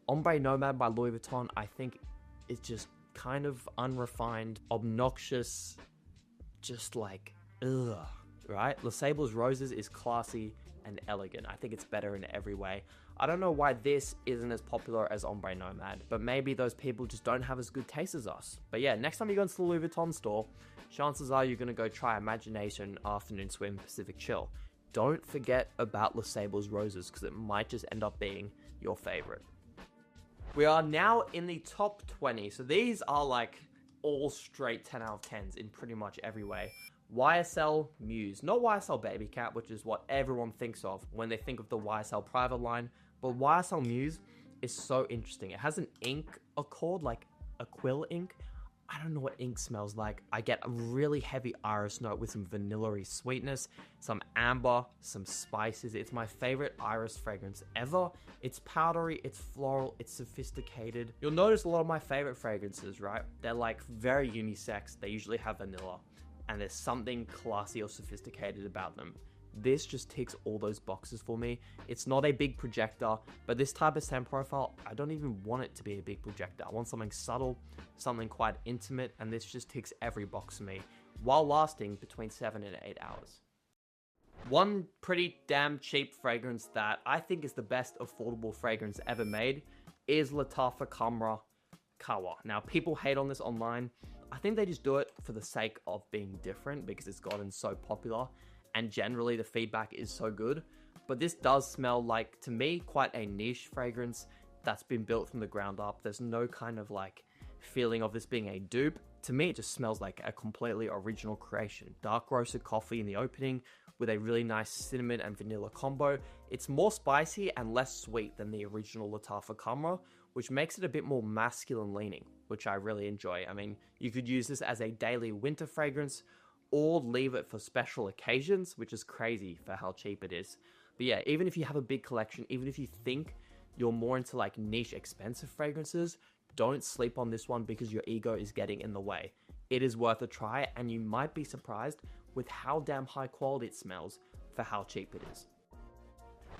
Ombre Nomad by Louis Vuitton, I think, is just kind of unrefined, obnoxious, just like, ugh, right? Le Sable's Roses is classy and elegant. I think it's better in every way. I don't know why this isn't as popular as Ombre Nomad, but maybe those people just don't have as good taste as us. But yeah, next time you go into the Louis Vuitton store, chances are you're going to go try Imagination, Afternoon Swim, Pacific Chill. Don't forget about Le Sable's Roses, because it might just end up being your favorite. We are now in the top 20, so these are like all straight 10 out of 10s in pretty much every way. YSL Muse, not YSL Baby Cat, which is what everyone thinks of when they think of the YSL private line, but YSL Muse is so interesting. It has an ink accord, like a quill ink. I don't know what ink smells like. I get a really heavy iris note with some vanilla-y sweetness, some amber, some spices. It's my favorite iris fragrance ever. It's powdery, it's floral, it's sophisticated. You'll notice a lot of my favorite fragrances, right? They're like very unisex. They usually have vanilla, and there's something classy or sophisticated about them. This just ticks all those boxes for me. It's not a big projector, but this type of scent profile, I don't even want it to be a big projector. I want something subtle, something quite intimate, and this just ticks every box for me, while lasting between 7 and 8 hours. One pretty damn cheap fragrance that I think is the best affordable fragrance ever made is Latafa Kamra Kawa. Now, people hate on this online. I think they just do it for the sake of being different because it's gotten so popular and generally the feedback is so good. But this does smell like, to me, quite a niche fragrance that's been built from the ground up. There's no kind of like feeling of this being a dupe. To me, it just smells like a completely original creation. Dark roasted coffee in the opening with a really nice cinnamon and vanilla combo. It's more spicy and less sweet than the original Latafa Kamra, which makes it a bit more masculine leaning, which I really enjoy. I mean, you could use this as a daily winter fragrance or leave it for special occasions, which is crazy for how cheap it is. But yeah, even if you have a big collection, even if you think you're more into like niche expensive fragrances, don't sleep on this one because your ego is getting in the way. It is worth a try and you might be surprised with how damn high quality it smells for how cheap it is.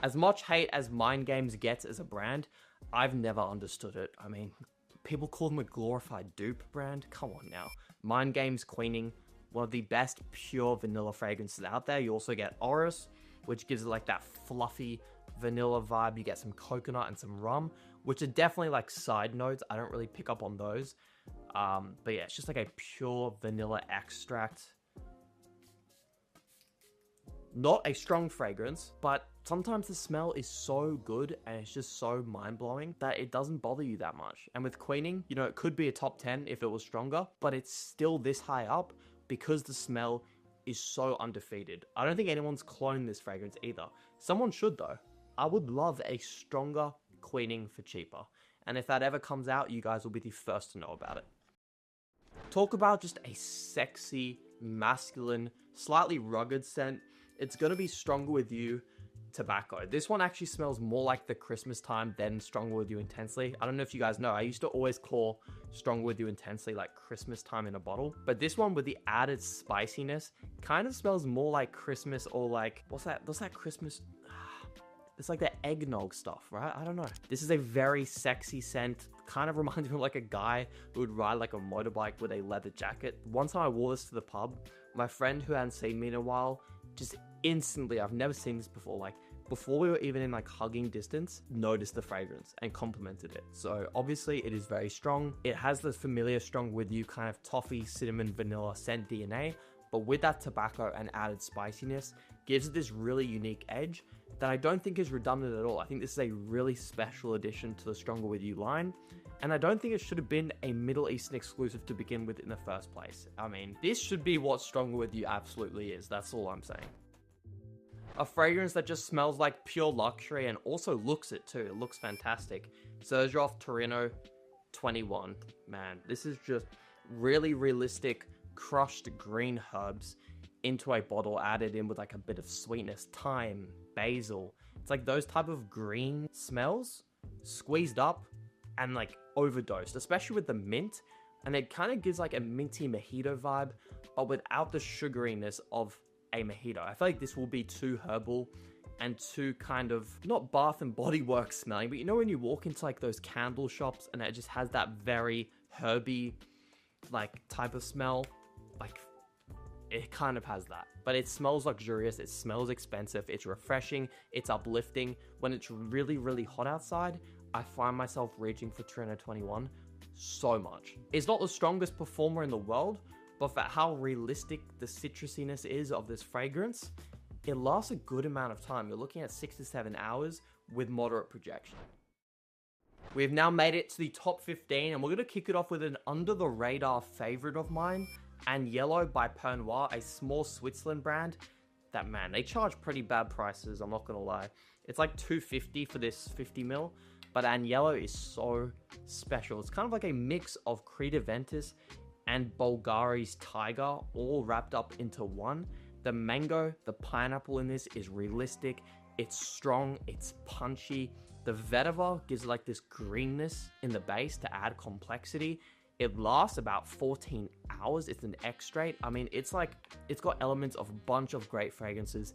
As much hate as Mind Games gets as a brand, I've never understood it. I mean, people call them a glorified dupe brand. Come on now. Mind Games Queening, one of the best pure vanilla fragrances out there. You also get Aurora, which gives it like that fluffy vanilla vibe. You get some coconut and some rum, which are definitely like side notes. I don't really pick up on those. But yeah, it's just like a pure vanilla extract. Not a strong fragrance, but sometimes the smell is so good and it's just so mind-blowing that it doesn't bother you that much. And with Queening, you know, it could be a top 10 if it was stronger, but it's still this high up because the smell is so undefeated. I don't think anyone's cloned this fragrance either. Someone should though. I would love a stronger Queening for cheaper. And if that ever comes out, you guys will be the first to know about it. Talk about just a sexy, masculine, slightly rugged scent. It's going to be Stronger With You Tobacco. This one actually smells more like the Christmas time than Stronger With You Intensely. I don't know if you guys know, I used to always call Stronger With You Intensely like Christmas time in a bottle. But this one with the added spiciness kind of smells more like Christmas or like, what's that Christmas? It's like the eggnog stuff, right? I don't know. This is a very sexy scent. Kind of reminds me of like a guy who would ride like a motorbike with a leather jacket. One time I wore this to the pub. My friend who hadn't seen me in a while, just instantly, I've never seen this before, like before we were even in like hugging distance, noticed the fragrance and complimented it. So obviously it is very strong. It has the familiar Strong With You kind of toffee, cinnamon, vanilla scent DNA, but with that tobacco and added spiciness, gives it this really unique edge that I don't think is redundant at all. I think this is a really special addition to the Stronger With You line, and I don't think it should have been a Middle Eastern exclusive to begin with in the first place. I mean, this should be what Stronger With You absolutely is, that's all I'm saying. A fragrance that just smells like pure luxury and also looks it too. It looks fantastic. Sergioff Torino 21. Man, this is just really realistic crushed green herbs into a bottle, added in with like a bit of sweetness, thyme, basil. It's like those type of green smells squeezed up and like overdosed, especially with the mint. And it kind of gives like a minty mojito vibe, but without the sugariness of a mojito. I feel like this will be too herbal and too kind of, not Bath and Body Works smelling, but you know when you walk into like those candle shops and it just has that very herby like type of smell, like it kind of has that. But it smells luxurious, it smells expensive, it's refreshing, it's uplifting. When it's really, really hot outside, I find myself reaching for Torino 21 so much. It's not the strongest performer in the world, but for how realistic the citrusiness is of this fragrance, it lasts a good amount of time. You're looking at 6 to 7 hours with moderate projection. We've now made it to the top 15, and we're going to kick it off with an under-the-radar favorite of mine, And Yellow by Pernoir, a small Switzerland brand that, man, they charge pretty bad prices, I'm not going to lie. It's like $250 for this 50ml, but Agnello is so special. It's kind of like a mix of Creta Ventus and Bulgari's Tiger all wrapped up into one. The mango, the pineapple in this is realistic. It's strong, it's punchy. The vetiver gives like this greenness in the base to add complexity. It lasts about 14 hours. It's an extrait. I mean, it's got elements of a bunch of great fragrances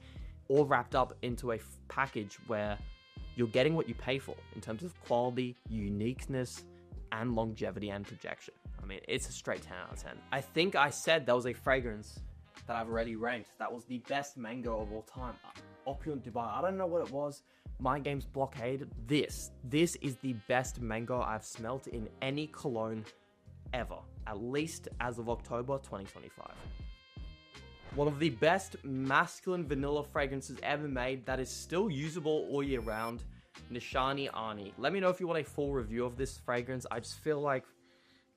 all wrapped up into a package where you're getting what you pay for in terms of quality, uniqueness, and longevity and projection. I mean, it's a straight 10 out of 10. I think I said there was a fragrance that I've already ranked. That was the best mango of all time. Opulent Dubai. I don't know what it was. Mind Games Blockade. This is the best mango I've smelt in any cologne ever. At least as of October 2025. One of the best masculine vanilla fragrances ever made that is still usable all year round. Nishani Ani. Let me know if you want a full review of this fragrance. I just feel like,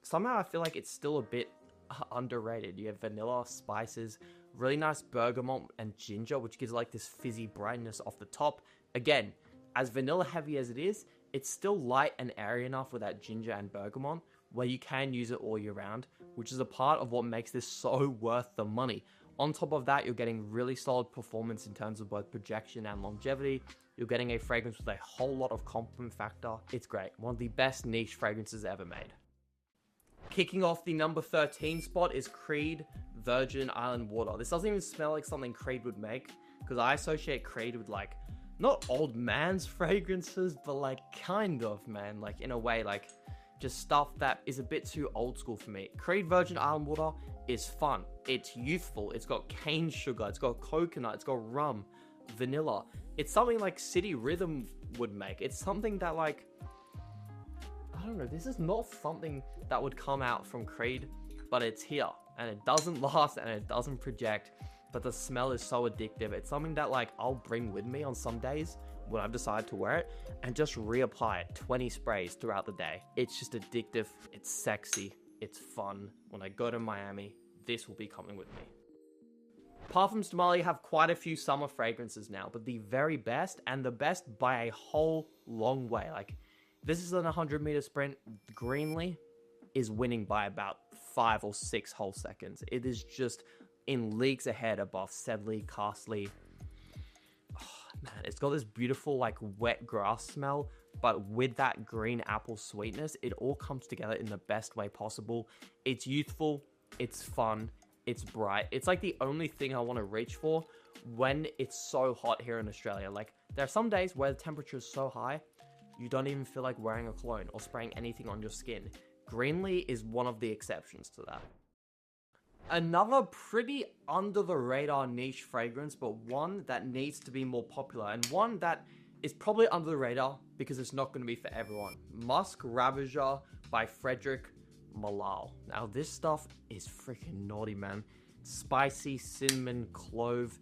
somehow I feel like it's still a bit underrated. You have vanilla, spices, really nice bergamot and ginger, which gives like this fizzy brightness off the top. Again, as vanilla heavy as it is, it's still light and airy enough with that ginger and bergamot where you can use it all year round, which is a part of what makes this so worth the money. On top of that, you're getting really solid performance in terms of both projection and longevity. You're getting a fragrance with a whole lot of compliment factor. It's great. One of the best niche fragrances ever made. Kicking off the number 13 spot is Creed Virgin Island Water. This doesn't even smell like something Creed would make, because I associate Creed with like, not old man's fragrances, but like kind of, man. Like in a way, like just stuff that is a bit too old school for me. Creed Virgin Island Water is fun. It's youthful. It's got cane sugar. It's got coconut. It's got rum, vanilla. It's something like City Rhythm would make. It's something that like, I don't know. This is not something that would come out from Creed, but it's here. And it doesn't last and it doesn't project. But the smell is so addictive. It's something that like I'll bring with me on some days when I've decided to wear it and just reapply it 20 sprays throughout the day. It's just addictive. It's sexy. It's fun. When I go to Miami, this will be coming with me. Parfums de Mali have quite a few summer fragrances now, but the very best and the best by a whole long way. Like this is an 100-meter sprint. Greenlee is winning by about 5 or 6 whole seconds. It is just in leagues ahead above Sedley, Castley. Man, it's got this beautiful like wet grass smell, but with that green apple sweetness, it all comes together in the best way possible. It's youthful, it's fun, it's bright. It's like the only thing I want to reach for when it's so hot here in Australia. Like there are some days where the temperature is so high, you don't even feel like wearing a cologne or spraying anything on your skin. Greenlee is one of the exceptions to that. Another pretty under the radar niche fragrance, but one that needs to be more popular and one that is probably under the radar because it's not going to be for everyone. Musk Ravager by Frederic Malal. Now this stuff is freaking naughty, man. Spicy cinnamon clove.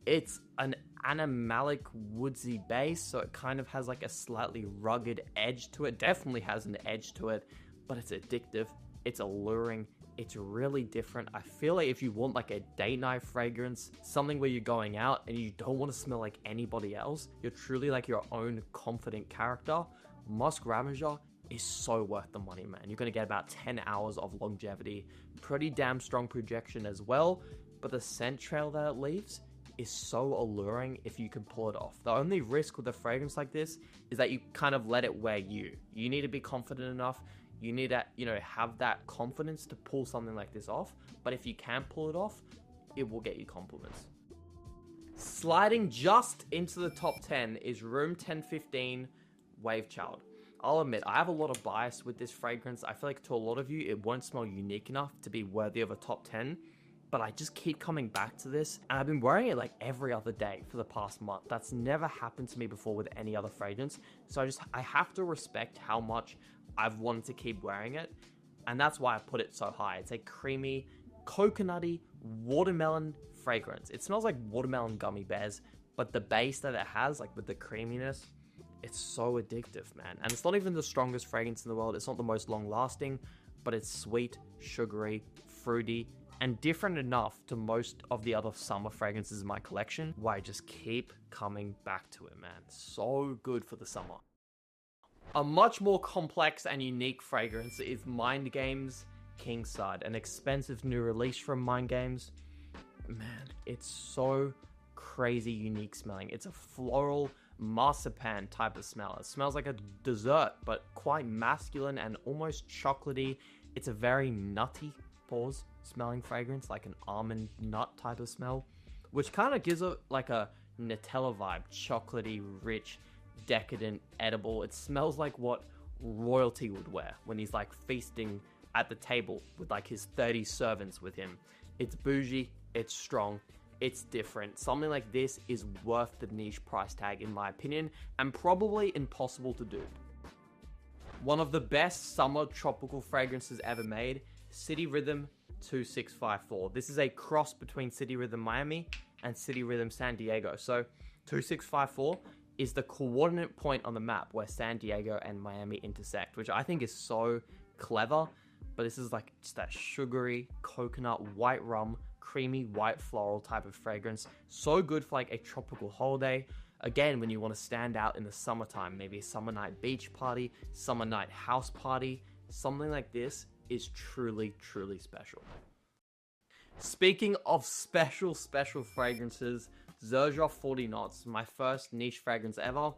It's an animalic woodsy base, so it kind of has like a slightly rugged edge to it. Definitely has an edge to it, but it's addictive. It's alluring. It's really different. I feel like if you want like a date night fragrance, something where you're going out and you don't want to smell like anybody else, you're truly like your own confident character, Musk Ravager is so worth the money, man. You're going to get about 10 hours of longevity, pretty damn strong projection as well, but the scent trail that it leaves is so alluring if you can pull it off. The only risk with a fragrance like this is that you kind of let it wear you. You need to be confident enough. You need to, have that confidence to pull something like this off. But if you can pull it off, it will get you compliments. Sliding just into the top 10 is Room 1015 Wave Child. I'll admit, I have a lot of bias with this fragrance. I feel like to a lot of you, it won't smell unique enough to be worthy of a top 10. But I just keep coming back to this. And I've been wearing it like every other day for the past month. That's never happened to me before with any other fragrance. So I have to respect how much I've wanted to keep wearing it, and that's why I put it so high. It's a creamy, coconutty, watermelon fragrance. It smells like watermelon gummy bears, but the base that it has, like with the creaminess, it's so addictive, man. And it's not even the strongest fragrance in the world. It's not the most long-lasting, but it's sweet, sugary, fruity, and different enough to most of the other summer fragrances in my collection, where I just keep coming back to it, man. So good for the summer. A much more complex and unique fragrance is Mind Games Kingside, an expensive new release from Mind Games. Man, it's so crazy unique smelling. It's a floral marzipan type of smell. It smells like a dessert, but quite masculine and almost chocolatey. It's a very nutty, smelling fragrance, like an almond nut type of smell, which kind of gives it like a Nutella vibe, chocolatey, rich, decadent, edible. It smells like what royalty would wear when he's like feasting at the table with like his 30 servants with him. It's bougie, it's strong, it's different. Something like this is worth the niche price tag in my opinion, and probably impossible to do. One of the best summer tropical fragrances ever made, City Rhythm 2654. This is a cross between City Rhythm Miami and City Rhythm San Diego. So 2654 is the coordinate point on the map where San Diego and Miami intersect, which I think is so clever. But this is like just that sugary coconut white rum, creamy white floral type of fragrance. So good for like a tropical holiday. Again, when you want to stand out in the summertime, maybe a summer night beach party, summer night house party, something like this is truly, truly special. Speaking of special fragrances, Xerjoff 40 Knots, my first niche fragrance ever,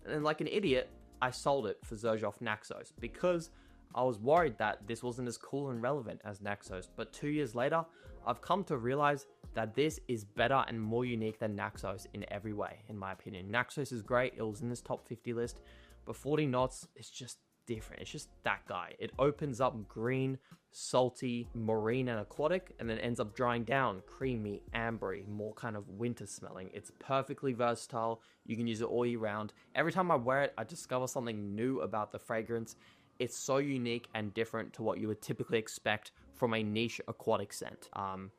and like an idiot, I sold it for Xerjoff Naxos because I was worried that this wasn't as cool and relevant as Naxos, but 2 years later, I've come to realize that this is better and more unique than Naxos in every way, in my opinion. Naxos is great, it was in this top 50 list, but 40 Knots is just different. It's just that guy. It opens up green, salty, marine and aquatic, and then ends up drying down, creamy, ambery, more kind of winter smelling. It's perfectly versatile. You can use it all year round. Every time I wear it, I discover something new about the fragrance. It's so unique and different to what you would typically expect from a niche aquatic scent.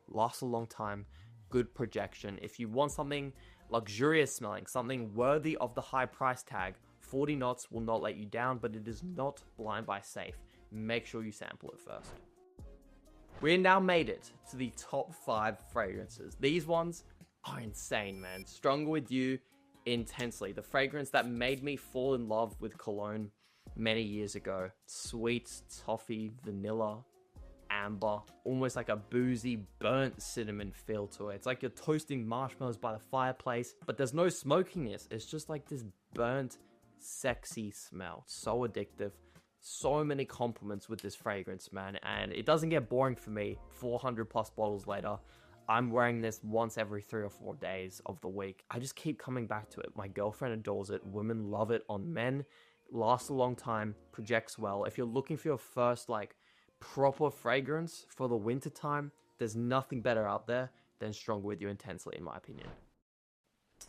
Lasts a long time, good projection. If you want something luxurious smelling, something worthy of the high price tag, 40 Knots will not let you down, but it is not blind buy safe. Make sure you sample it first. We now made it to the top 5 fragrances. These ones are insane, man. Stronger With You, intensely. The fragrance that made me fall in love with cologne many years ago. Sweet, toffee, vanilla, amber, almost like a boozy, burnt cinnamon feel to it. It's like you're toasting marshmallows by the fireplace, but there's no smokiness. It's just like this burnt, sexy smell. So addictive. So many compliments with this fragrance, man, and it doesn't get boring for me. 400 plus bottles later, I'm wearing this once every 3 or 4 days of the week. I just keep coming back to it. My girlfriend adores it. Women love it on men. Lasts a long time, projects well. If you're looking for your first like proper fragrance for the winter time, there's nothing better out there than Stronger With You Intensely, in my opinion.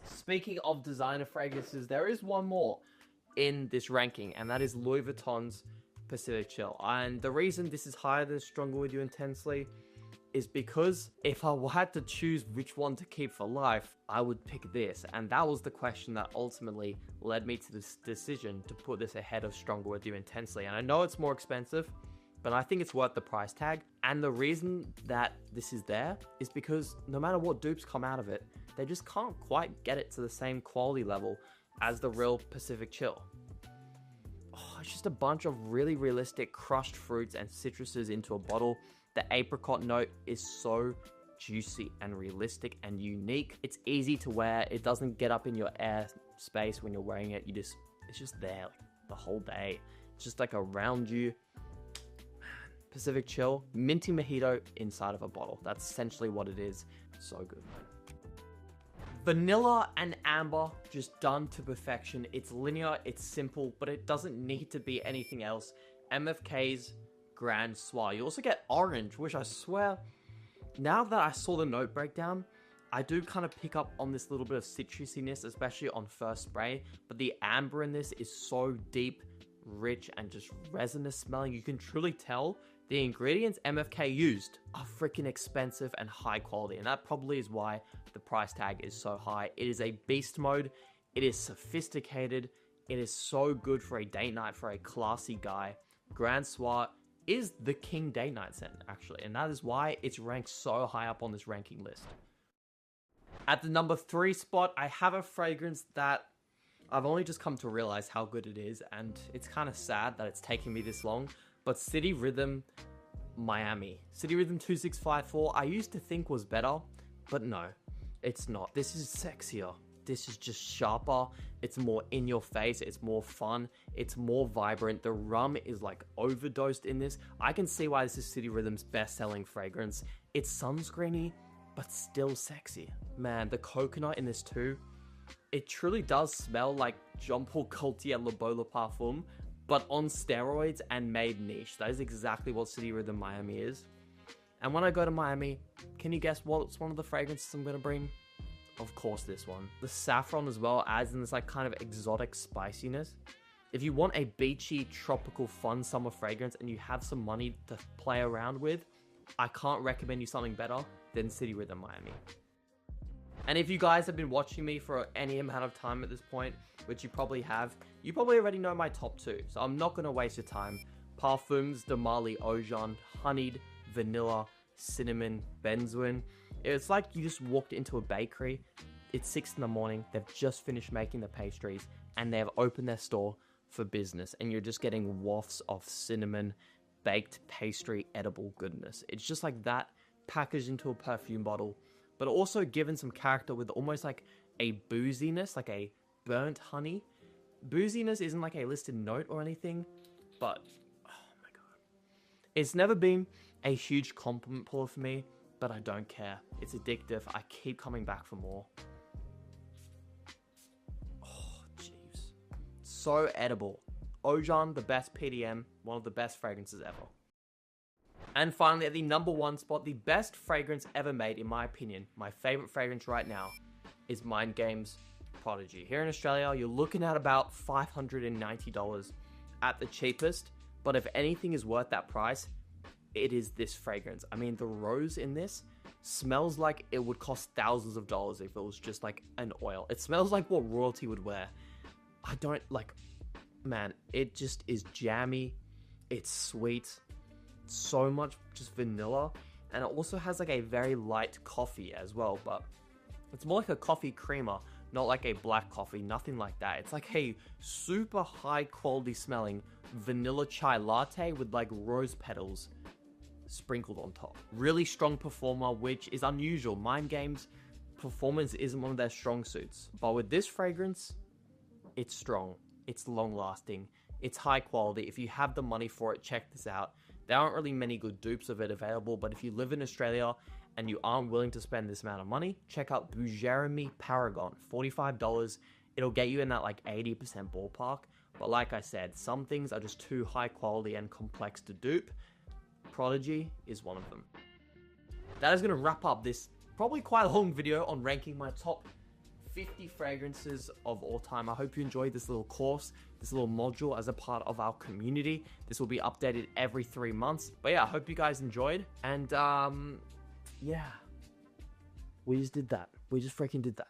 Speaking of designer fragrances, there is one more in this ranking, and that is Louis Vuitton's Pacific Chill. And the reason this is higher than Stronger With You Intensely is because if I had to choose which one to keep for life, I would pick this. And that was the question that ultimately led me to this decision to put this ahead of Stronger With You Intensely. And I know it's more expensive, but I think it's worth the price tag. And the reason that this is there is because no matter what dupes come out of it, they just can't quite get it to the same quality level as the real Pacific Chill. Oh, it's just a bunch of really realistic crushed fruits and citruses into a bottle. The apricot note is so juicy and realistic and unique. It's easy to wear. It doesn't get up in your air space when you're wearing it. It's just there like, the whole day. It's just like around you. Pacific Chill, minty mojito inside of a bottle. That's essentially what it is. So good. Vanilla and amber, just done to perfection. It's linear, it's simple, but it doesn't need to be anything else. MFK's Grand Soir. You also get orange, which I swear, now that I saw the note breakdown, I do kind of pick up on this little bit of citrusiness, especially on first spray, but the amber in this is so deep, rich, and just resinous smelling. You can truly tell the ingredients MFK used are freaking expensive and high quality, and that probably is why the price tag is so high. It is a beast mode, it is sophisticated, it is so good for a date night for a classy guy. Grand Soir is the king date night scent, actually, and that is why it's ranked so high up on this ranking list. At the number 3 spot, I have a fragrance that I've only just come to realize how good it is, and it's kind of sad that it's taking me this long, but City Rhythm Miami. City Rhythm 2654, I used to think was better, but no, it's not. This is sexier. This is just sharper. It's more in your face. It's more fun. It's more vibrant. The rum is like overdosed in this. I can see why this is City Rhythm's best-selling fragrance. It's sunscreeny, but still sexy. Man, the coconut in this too, it truly does smell like Jean Paul Gaultier Le Beau Le Parfum, but on steroids and made niche. That is exactly what City Rhythm Miami is. And when I go to Miami, can you guess what's one of the fragrances I'm going to bring? Of course this one. The saffron as well adds in this like kind of exotic spiciness. If you want a beachy, tropical, fun summer fragrance and you have some money to play around with, I can't recommend you something better than City Rhythm Miami. And if you guys have been watching me for any amount of time at this point, which you probably have, you probably already know my top 2. So I'm not going to waste your time. Parfums de Marly Ojon, honeyed, vanilla, cinnamon, benzoin. It's like you just walked into a bakery. It's 6 in the morning. They've just finished making the pastries and they've opened their store for business. And you're just getting wafts of cinnamon, baked pastry, edible goodness. It's just like that packaged into a perfume bottle, but also given some character with almost like a booziness, like a burnt honey. Booziness isn't like a listed note or anything, but oh my god. It's never been a huge compliment puller for me, but I don't care. It's addictive. I keep coming back for more. Oh, jeez. So edible. Ojon, the best PDM, one of the best fragrances ever. And finally, at the number 1 spot, the best fragrance ever made, in my opinion, my favorite fragrance right now, is Mind Games Prodigy. Here in Australia, you're looking at about $590 at the cheapest, but if anything is worth that price, it is this fragrance. I mean, the rose in this smells like it would cost thousands of dollars if it was just like an oil. It smells like what royalty would wear. I don't like, man, it just is jammy. It's sweet. So much just vanilla. And it also has like a very light coffee as well, but it's more like a coffee creamer, not like a black coffee, nothing like that. It's like a super high quality smelling vanilla chai latte with like rose petals sprinkled on top. Really strong performer, which is unusual. Mind Games performance isn't one of their strong suits, but with this fragrance, it's strong, it's long lasting, it's high quality. If you have the money for it, check this out. There aren't really many good dupes of it available, but if you live in Australia and you aren't willing to spend this amount of money, check out Boujeremy Paragon, $45. It'll get you in that like 80% ballpark. But like I said, some things are just too high quality and complex to dupe. Prodigy is one of them. That is going to wrap up this probably quite long video on ranking my top 50 fragrances of all time. I hope you enjoyed this little course, this little module as a part of our community. This will be updated every 3 months. But yeah, I hope you guys enjoyed. And yeah, we just did that. We just freaking did that.